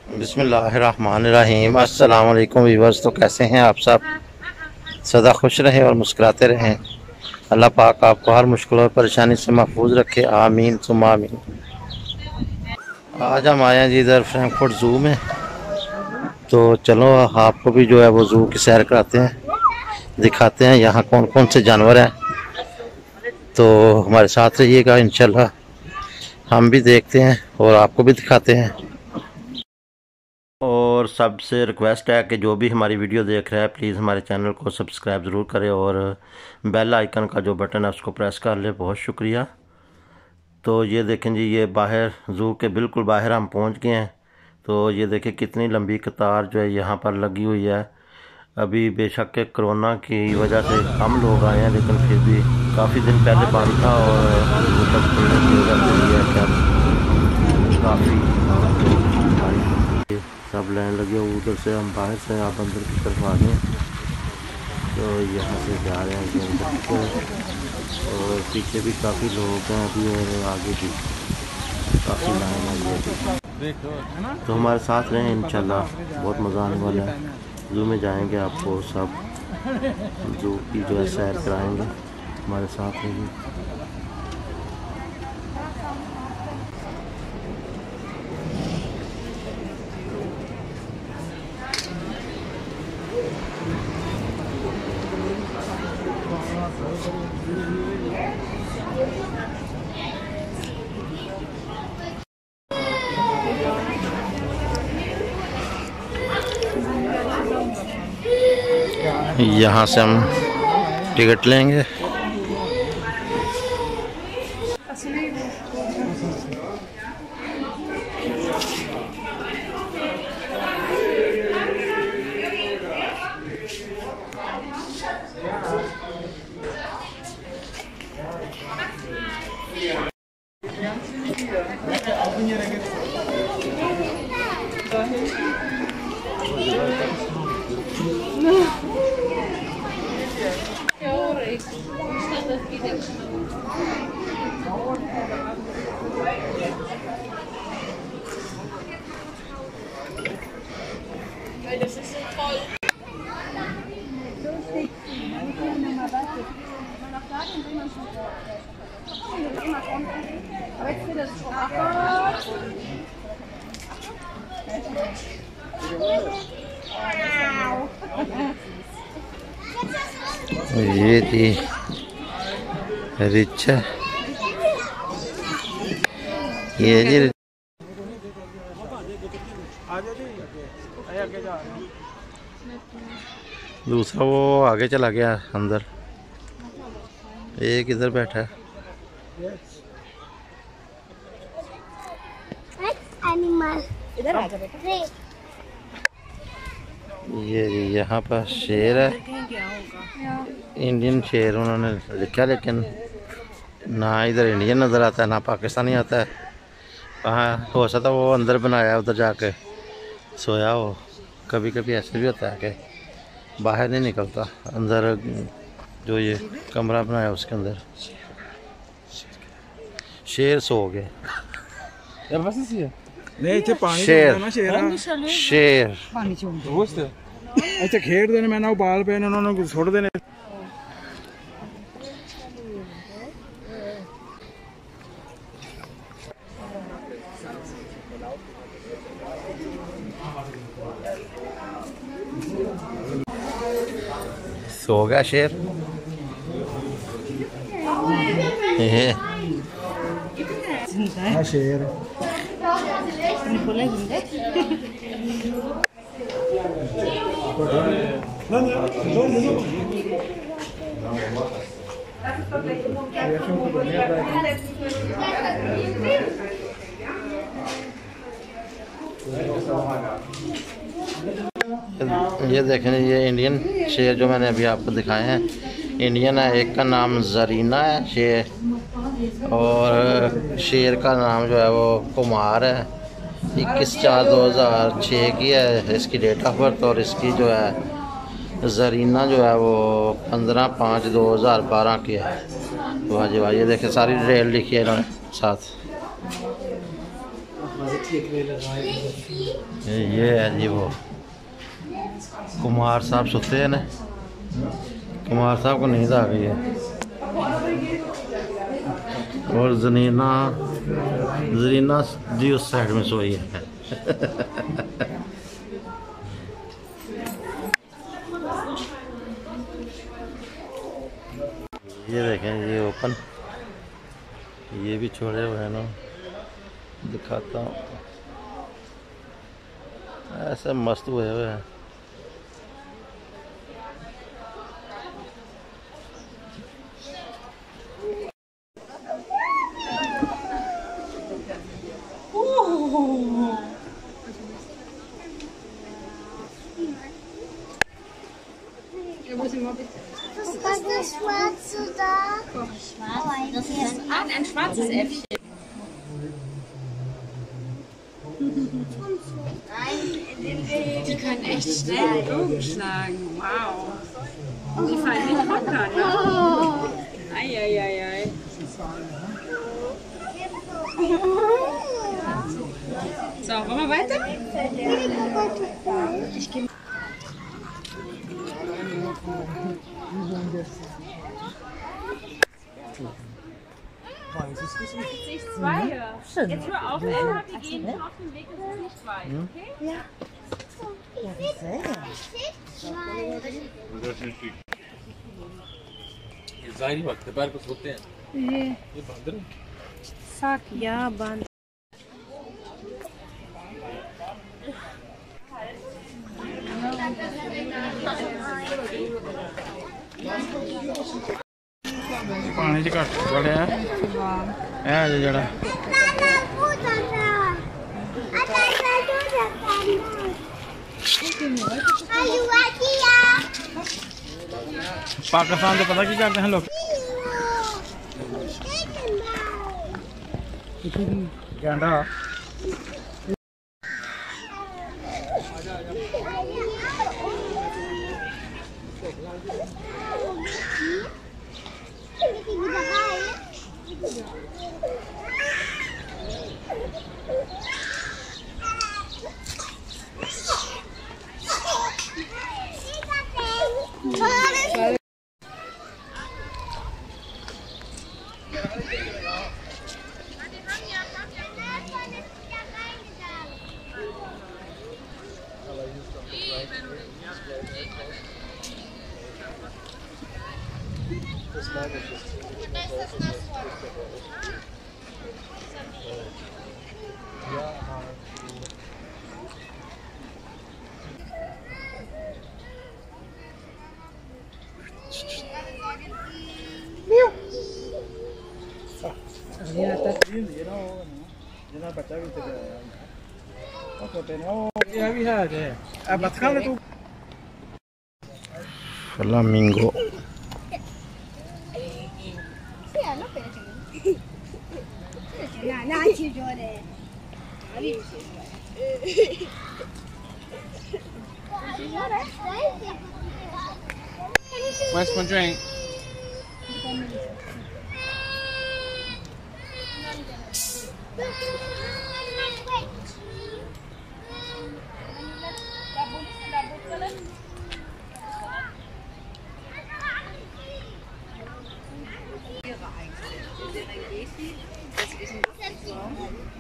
बिस्मिल्लाहिर्रहमानिर्रहीम। अस्सलाम वालेकुम व्यूअर्स। तो कैसे हैं आप सब? सदा खुश रहें और मुस्कुराते रहें। अल्लाह पाक आपको हर मुश्किल और परेशानी से महफूज रखे, आमीन सुम्मा आमीन। आज हम आए हैं जी इधर फ्रैंकफर्ट ज़ू में, तो चलो आपको भी जो है वो ज़ू की सैर कराते हैं, दिखाते हैं यहाँ कौन कौन से जानवर हैं। तो हमारे साथ रहिएगा, इंशाल्लाह हम भी देखते हैं और आपको भी दिखाते हैं। और सबसे रिक्वेस्ट है कि जो भी हमारी वीडियो देख रहा है प्लीज़ हमारे चैनल को सब्सक्राइब ज़रूर करें और बेल आइकन का जो बटन है उसको प्रेस कर ले। बहुत शुक्रिया। तो ये देखें जी, ये बाहर ज़ू के बिल्कुल बाहर हम पहुंच गए हैं। तो ये देखें कितनी लंबी कतार जो है यहाँ पर लगी हुई है। अभी बेशक के कोरोना की वजह से कम लोग आए हैं, लेकिन फिर भी काफ़ी दिन पहले बंद था और ज़ू तक खुलने की वजह से ये है कि काफ़ी सब लाइन लगे। उधर से हम बाहर से आप अंदर की तरफ आ गए, तो यहाँ से जा रहे हैं अंदर की तरफ। और पीछे भी काफ़ी लोग हैं अभी और आगे भी काफ़ी लाइन है। तो हमारे साथ रहें, इंशाल्लाह बहुत मज़ा आने वाला है। ज़ू में जाएंगे, आपको सब ज़ू की जो है सैर कराएंगे। हमारे साथ रहिए। यहाँ से हम टिकट लेंगे। ये थी रिच है, ये जी दूसरा वो आगे चला गया अंदर, एक इधर बैठा है। इधर आ जा बेटा। ये यहाँ पर शेर है, इंडियन शेर उन्होंने लिखा, लेकिन ना इधर इंडियन नज़र आता है ना पाकिस्तानी आता है। कहाँ हो सकता वो अंदर बनाया, उधर जाके सोया हो। कभी कभी ऐसे भी होता है कि बाहर नहीं निकलता, अंदर जो ये कमरा बनाया उसके अंदर शेर सो गए। शेर अच्छा खेड़ देने मैं ना बाल पे उन्होंने छोड़ देने। सो गया शेर। शेर ये देखें, ये इंडियन शेर जो मैंने अभी आपको दिखाए हैं इंडियन है। एक का नाम जरीना है शेर, और शेर का नाम जो है वो कुमार है। 21/4/2006 की है इसकी डेट ऑफ बर्थ, और इसकी जो है जरीना जो है वो 15/5/2012 की है। वाह जी वाह, ये देखें सारी डिटेल लिखी है इन्होंने साथ। ये है जी वो कुमार साहब सुते हैं ना, कुमार साहब को नींद आ गई है और जनीना जी उस साइड में सोई है। ये देखें ये ओपन, ये भी छोड़े हुए हैं ना, दिखाता हूँ, ऐसे मस्त हुए हुए हैं। Was ist das Schwarze da? Das ist ein schwarzes Äffchen. Die können echt schnell Bogen schlagen. Wow. Die fallen nicht runter, ne? Eieiei. So, wollen wir weiter? Ich gehe. Ich zwei. Jetzt hör auf, Emma, wir gehen auf den Weg, das ist nicht weit, okay? Ja. ये जाहिर बात है, पैर को सोते हैं ये बंदर Fuck, ja, Band. पानी च घट बड़े है जरा पाकिस्तान तो पता की करते हैं लोग गेंडा बच्चा भी है flamingo Where's my drink?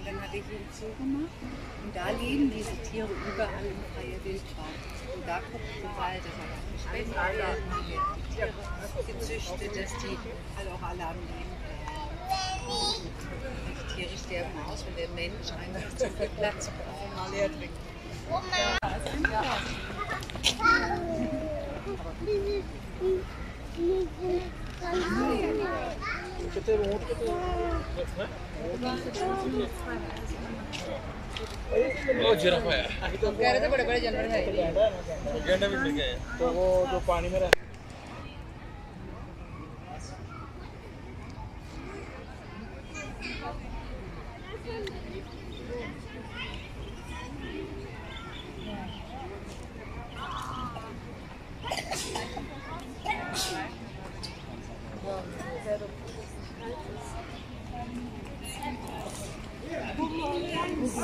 Dann hatte ich ihn zugemacht und da leben diese Tiere überall in freier Wildbahn. Und da guckt der Wald, das hat auch gespendet werden, Tiere gezüchtet, dass die halt auch alle am Leben bleiben. Die Tiere sterben aus, wenn der Mensch einfach zu viel Platz mal leer trinkt. वो giraffe है कह रहे थे बड़े बड़े जानवर है गेंडा भी मिल गया है तो वो जो पानी में रहता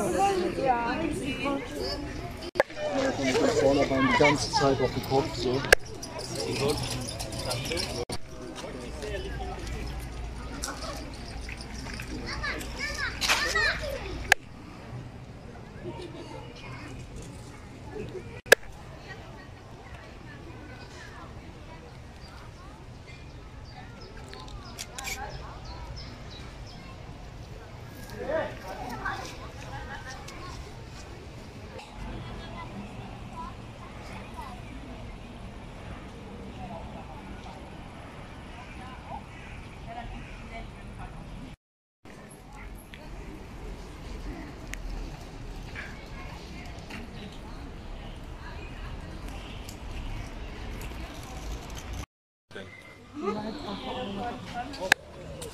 Wow. die ganze Zeit auf den Kopf so.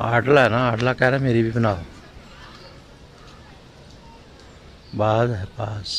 आडला है ना, आडला कह रहा है मेरी भी बना दो। बाज है पास।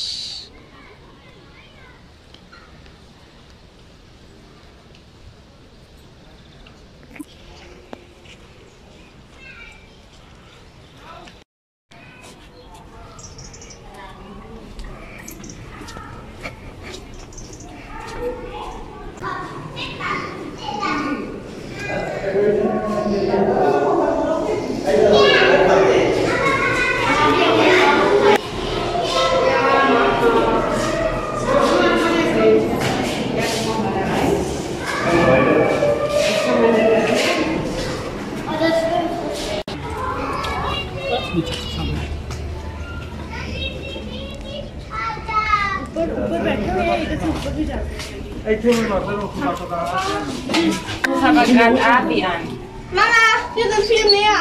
Mama, wir sind viel mehr.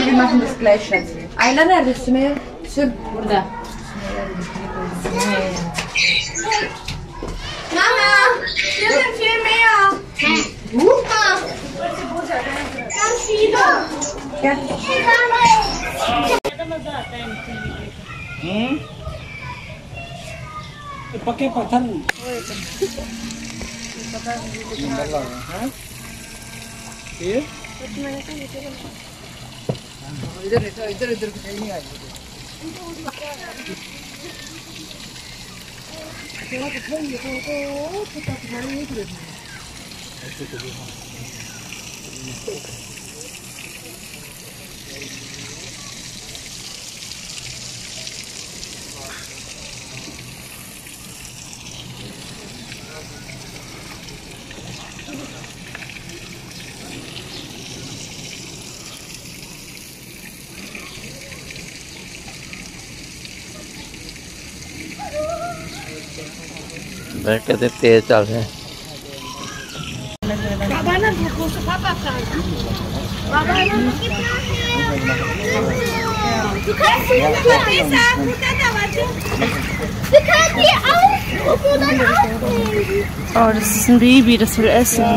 Wir machen das gleich, Schatz. Ayla nerede Sümeyye? Burada. Mama, wir sind viel mehr. Mama, ganz viele. Gel. पक्के पत्थर ये इधर नहीं आएगी। मैं कहते तेज चल रहे हैं। Baba na buku sa papa ka. Baba na kita. Du kannst die sagen, dann warte. Du kannst die auch und du dann auch. Oh, das ist ein Baby, das will essen.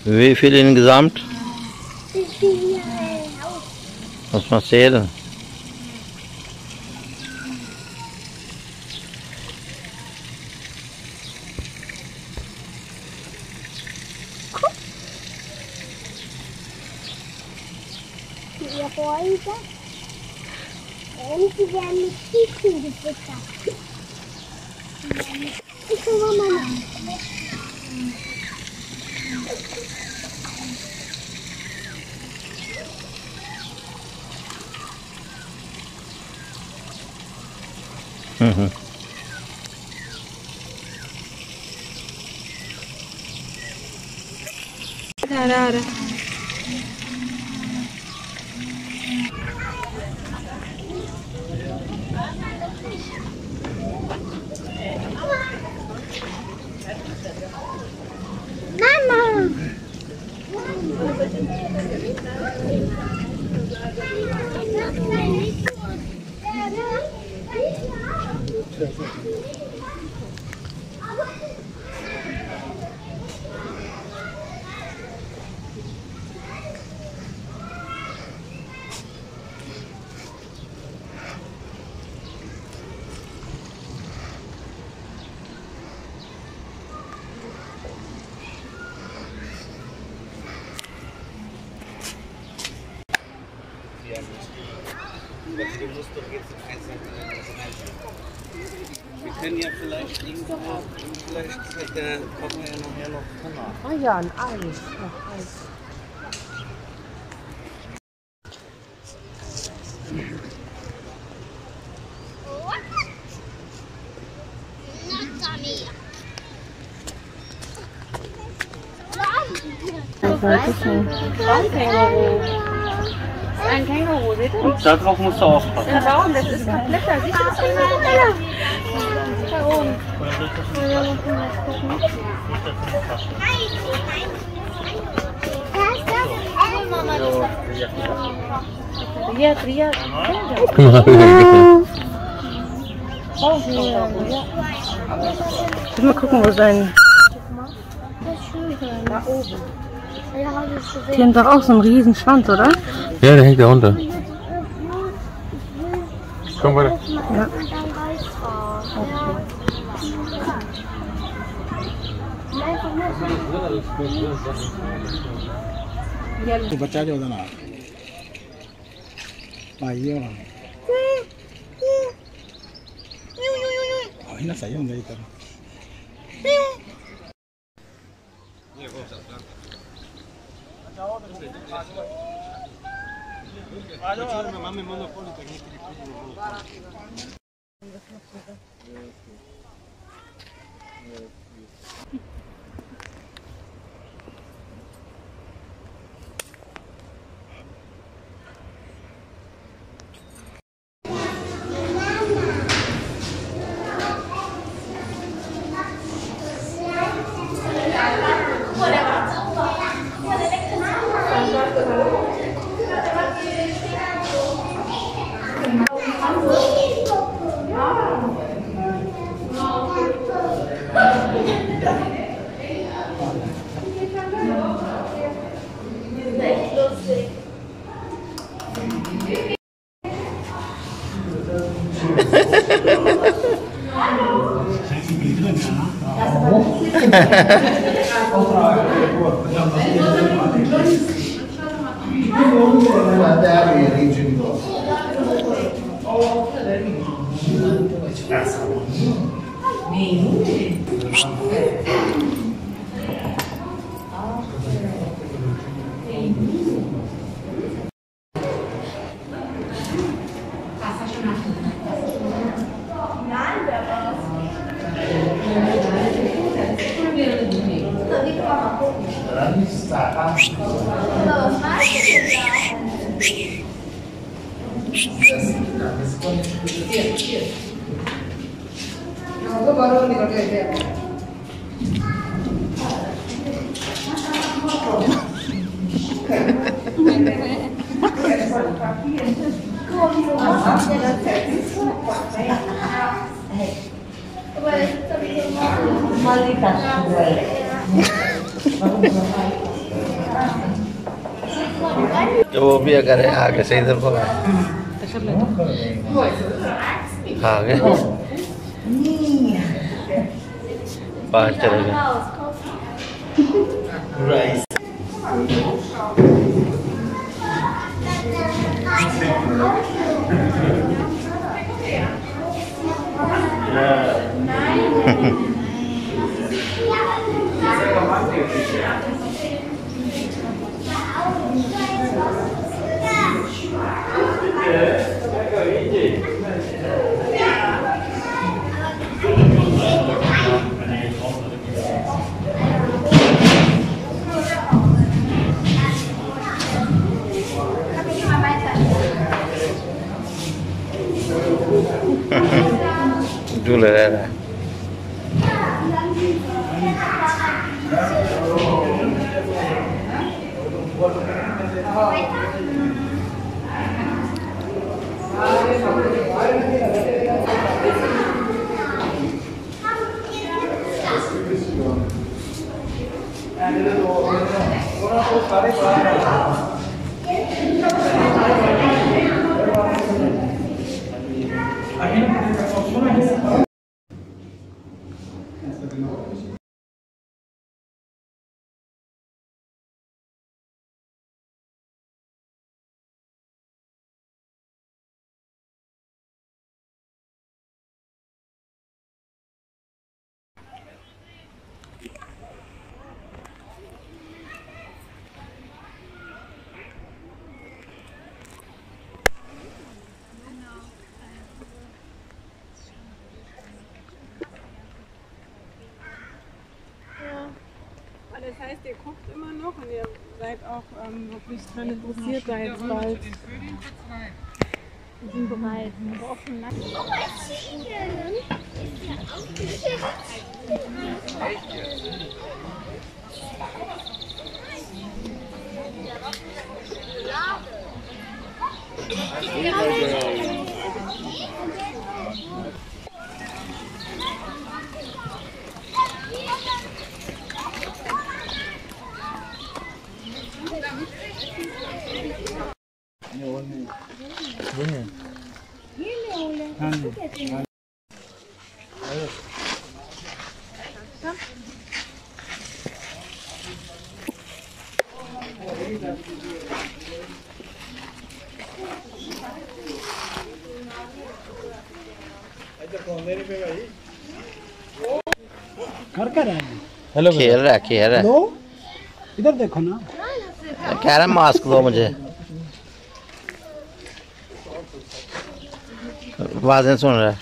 Wie viel insgesamt? Muss man zählen. Ihr Freunde. Und sie werden mit Tiefen gefüttert. Ich komme mal nach. Du musst doch jetzt einzeln reinschauen. Wir können ja vielleicht irgendwo, vielleicht kommen wir ja nachher noch danach. Ah ja, ein Eis. Noch Eis. Ein Känguru, seht ihr? Und darauf musst du aufpassen. Ja, warum? Das ist kompletter. Siehst du das Känguru? Da oben. Riyad. Mal gucken, wo sein. Da oben. Ja, habe ich gesehen. Die haben doch auch so einen riesen Schwanz, oder? Ja, der hängt da runter. Komm weiter. Ja. बच्चा जो था ना भाई ये ना सही होंगे इधर तो वो भी अगर है आगे से इधर को आगे बाहर चलेगा झूल रहा है gesagt, ihr kocht immer noch und ihr seid auch wirklich dran interessiert, da jetzt bald. Wir sind bereit. Aber auch schon lange. Oh, ein Ziegen. Ist ja aufgeschickt. Hello खेल रहा है इधर देखो ना। कह रहा मास्क दो मुझे। आवाजें सुन रहा है।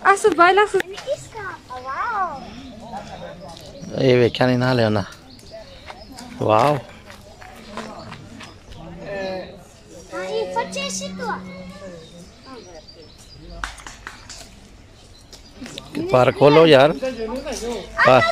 Achso, weil das ये वेख्या नहीं ना लेना। वाह पार खोलो यार पार।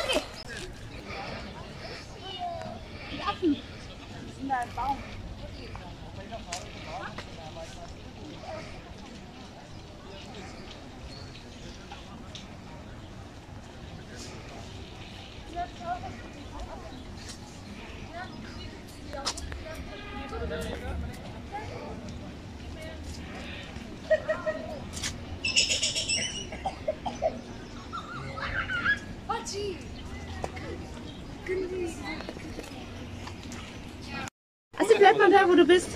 Also bleib mal da, wo du bist.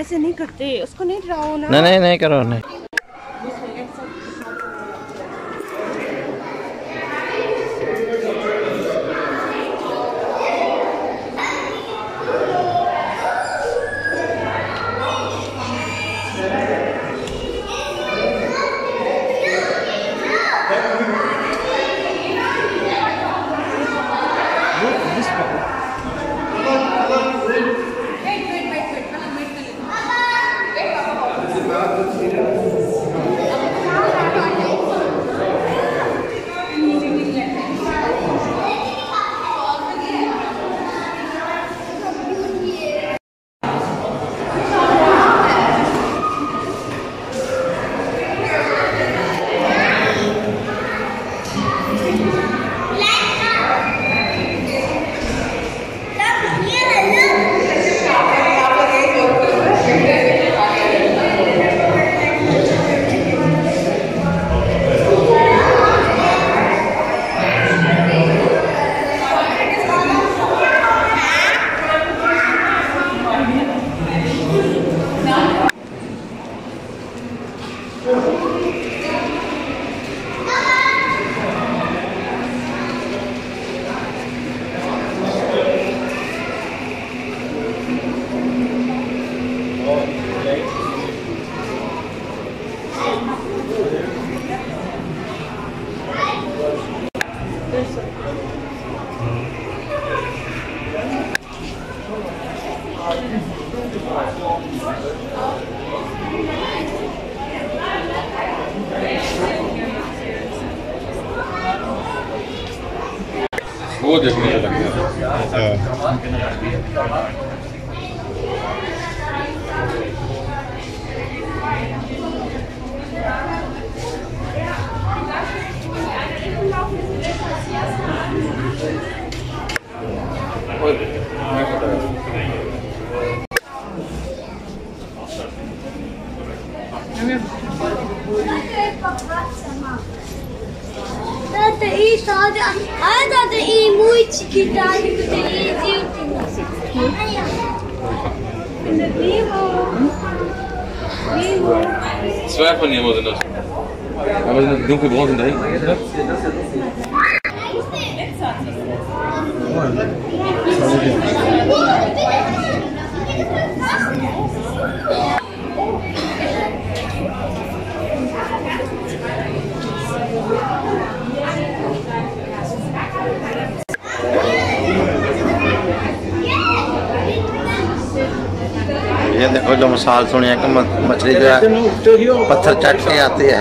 ऐसे नहीं करते, उसको नहीं डराओ ना। नहीं करो नहीं। वो देखने लग गया। Tata, isso, olha, tata, e muito que tá ali com o Zwei von Nemo sind das. Aber sind das dunkelbraun sind dahin. जो मिसाल सुनी है कि मछली जो है पत्थर चट के आती है।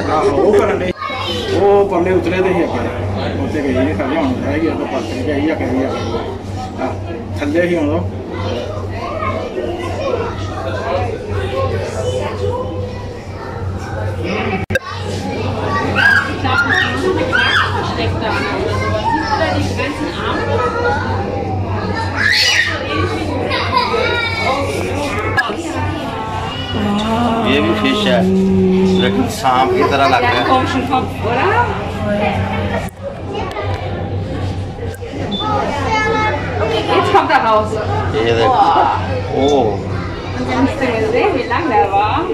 वो परले उतरे दे ही उत्ते गई नहीं थले हुन रह गया तो पत्थर गई या करी थले ही हुन ये भी फिश है लेकिन सांप की तरह लग रहा है। Jetzt kommt er raus. ये देखो ओह Und dann hast du gesehen, wie lang der war.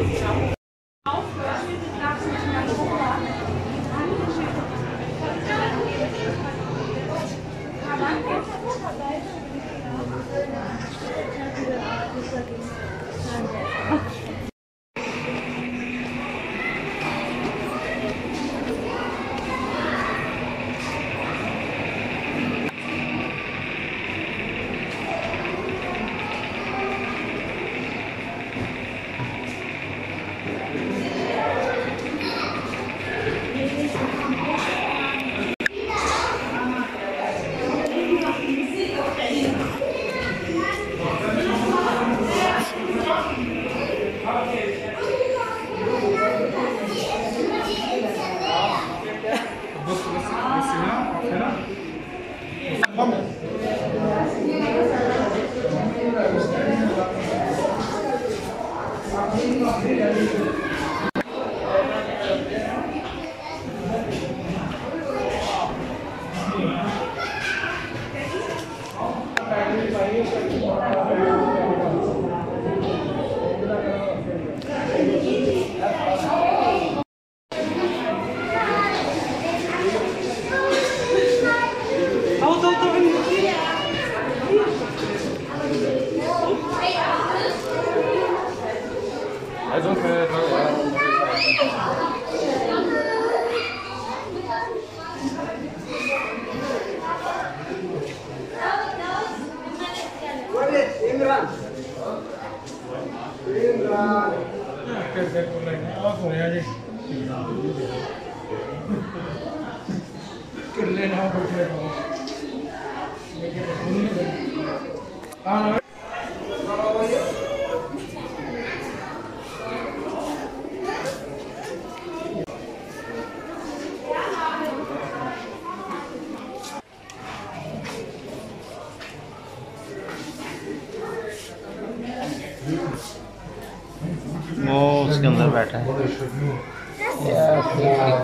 वो उसके अंदर बैठा है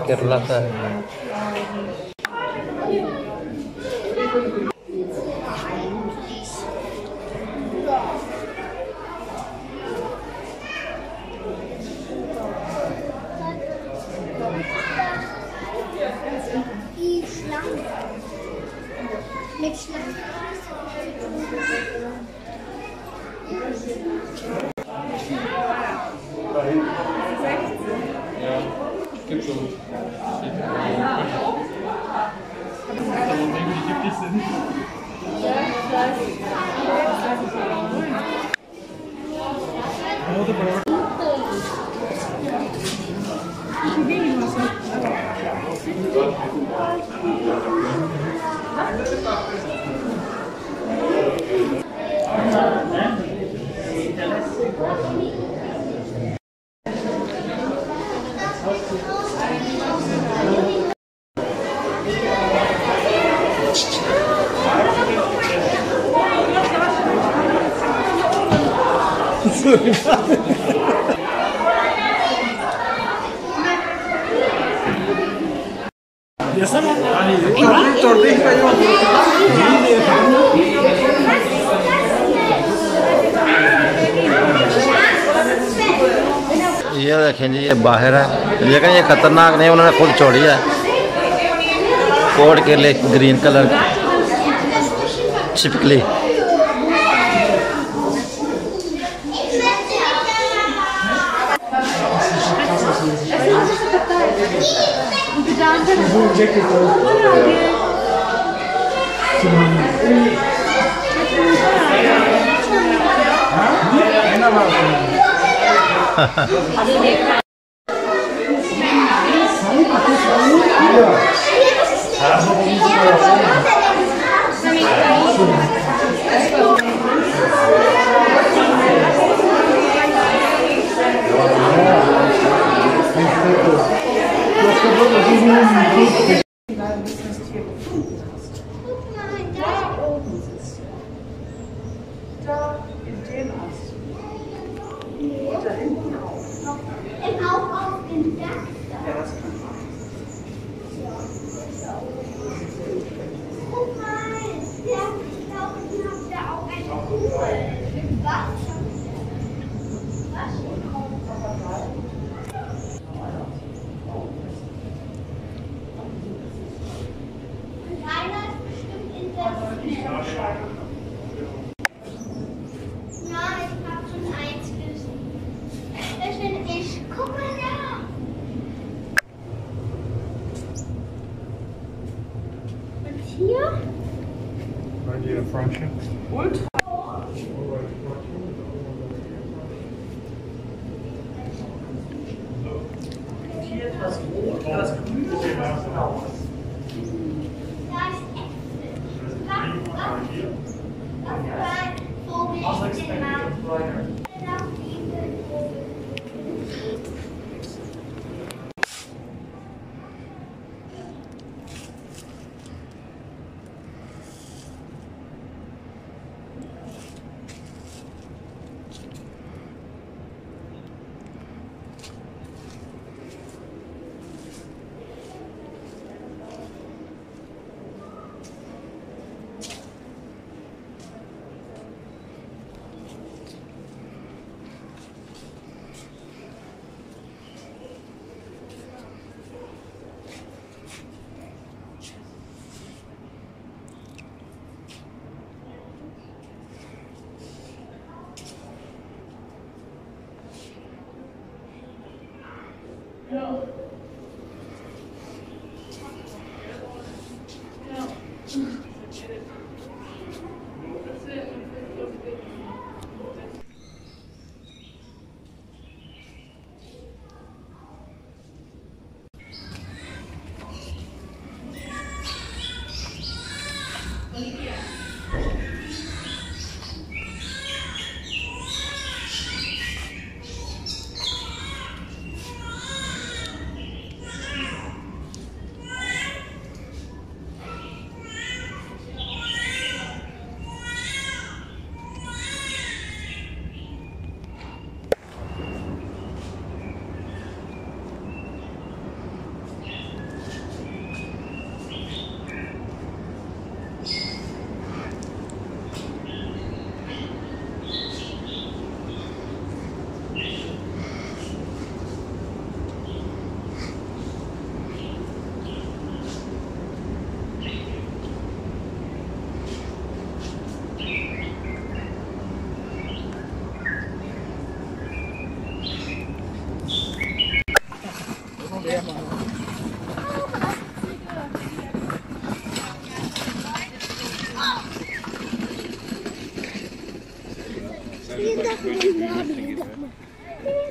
कर लाता है। ये देखें जी, ये बाहर है लेकिन ये खतरनाक नहीं, उन्होंने खुद छोड़ी है कोट के लिए ग्रीन कलर छिपकली।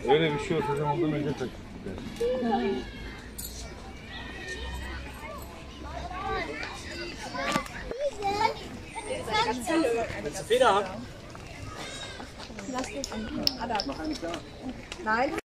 Öyle bir şey olsa sen ondan önce takip Nein.